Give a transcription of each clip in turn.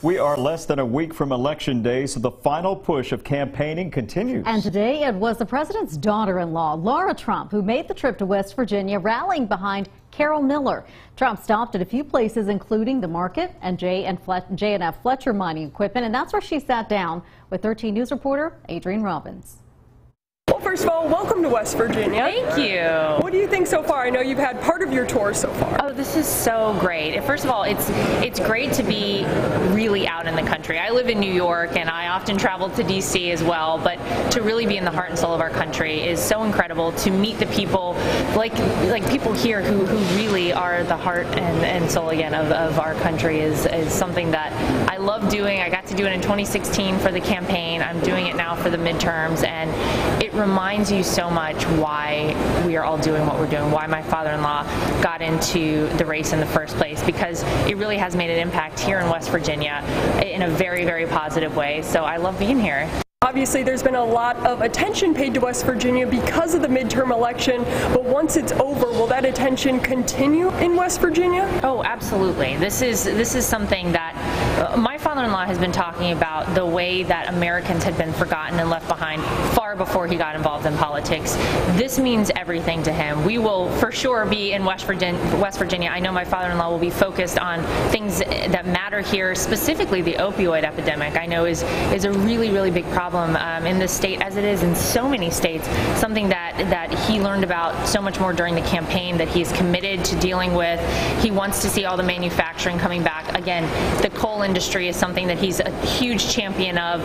We are less than a week from Election Day, so the final push of campaigning continues. And today it was the president's daughter-in-law, Lara Trump, who made the trip to West Virginia, rallying behind Carol Miller. Trump stopped at a few places, including the market and J&F Fletcher mining equipment, and that's where she sat down with 13 News reporter Adrienne Robbins. Well, first of all, welcome to West Virginia. Thank you. What do you think so far? I know you've had part of your tour so far. Oh, this is so great. First of all, it's great to be really out in the country. I live in New York, and I often travel to D.C. as well, but to really be in the heart and soul of our country is so incredible. To meet the people, like people here who really are the heart and soul again of our country is something that I love doing. I got to do it in 2016 for the campaign. I'm doing it now for the midterms, and it reminds you so much why we are all doing what we're doing, why my father-in-law got into the race in the first place, because it really has made an impact here in West Virginia in a very, very positive way. So I love being here. Obviously, there's been a lot of attention paid to West Virginia because of the midterm election, but once it's over, will that attention continue in West Virginia? Oh, absolutely. This is something that my father-in-law has been talking about, the way that Americans had been forgotten and left behind far before he got involved in politics. This means everything to him. We will for sure be in West Virginia. I know my father-in-law will be focused on things that matter here, specifically the opioid epidemic. I know is a really, really big problem in this state, as it is in so many states, something that he learned about so much more during the campaign, that he's committed to dealing with. He wants to see all the manufacturing coming back. Again, the coal industry is something that he's a huge champion of.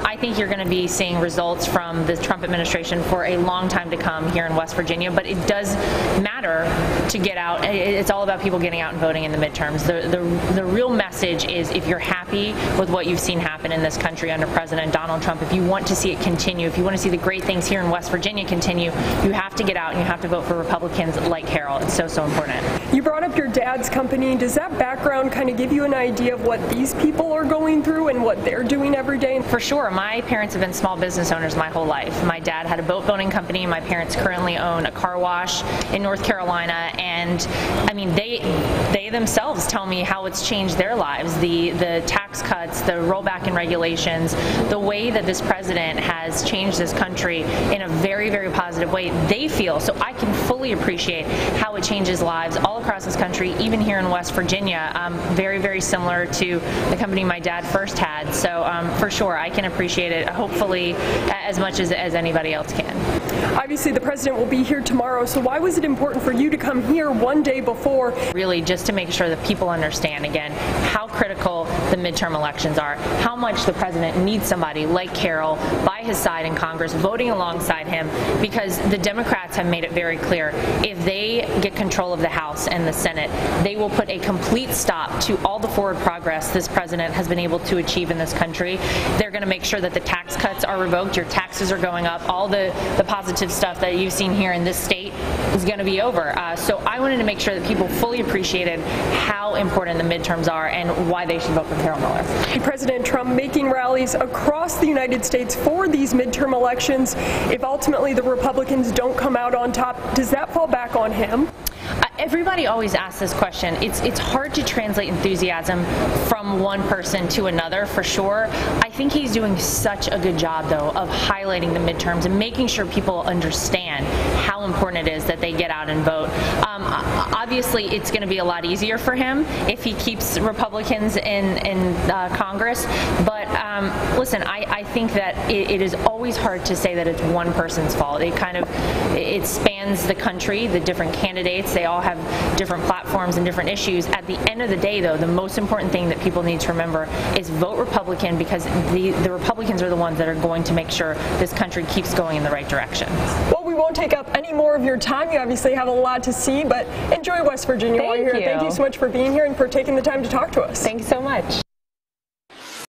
I think you're going to be seeing results from the Trump administration for a long time to come here in West Virginia, but it does matter to get out. It's all about people getting out and voting in the midterms. The real message is, if you're happy with what you've seen happen in this country under President Donald Trump, if you want to see it continue, if you want to see the great things here in West Virginia continue, you have to get out and you have to vote for Republicans like Carol. It's so, so important. You brought up your dad's company. Does that background kind of give you an idea of what these people are going through and what they're doing every day? For sure. My parents have been small business owners my whole life. My dad had a boat building company. My parents currently own a car wash in North Carolina, and I mean, they themselves tell me how it's changed their lives. The tax cuts, the rollback in regulations, the way that this president has changed this country in a very, very positive way, they feel. So I can fully appreciate how it changes lives all across this country, even here in West Virginia. Very, very similar to the company my dad first had. So for sure, I can appreciate it, hopefully, as much as anybody else can. Obviously, the president will be here tomorrow, so why was it important for you to come here one day before? Really, just to make sure that people understand, again, how critical the midterm elections are, how much the president needs somebody like Carol by his side in Congress, voting alongside him, because the Democrats have made it very clear, if they get control of the House and the Senate, they will put a complete stop to all the forward progress this president has been able to achieve in this country. They're going to make sure that the tax cuts are revoked, your taxes are going up, all the positive stuff that you've seen here in this state is going to be over. So I wanted to make sure that people fully appreciated how important the midterms are and why they should vote for Carol Miller. President Trump making rallies across the United States for these midterm elections. If ultimately the Republicans don't come out on top, does that fall back on him? Everybody always asks this question. It's hard to translate enthusiasm from one person to another, for sure. I think he's doing such a good job, though, of highlighting the midterms and making sure people understand how important it is that they get out and vote. Obviously, it's going to be a lot easier for him if he keeps Republicans in Congress. But listen, I think that it is always hard to say that it's one person's fault. It spans the country, the different candidates. They all have different platforms and different issues. At the end of the day, though, the most important thing that people need to remember is vote Republican, because the Republicans are the ones that are going to make sure this country keeps going in the right direction. Well, we won't take up any more of your time. You obviously have a lot to see, but enjoy West Virginia while you're here. Thank you so much for being here and for taking the time to talk to us. Thanks so much.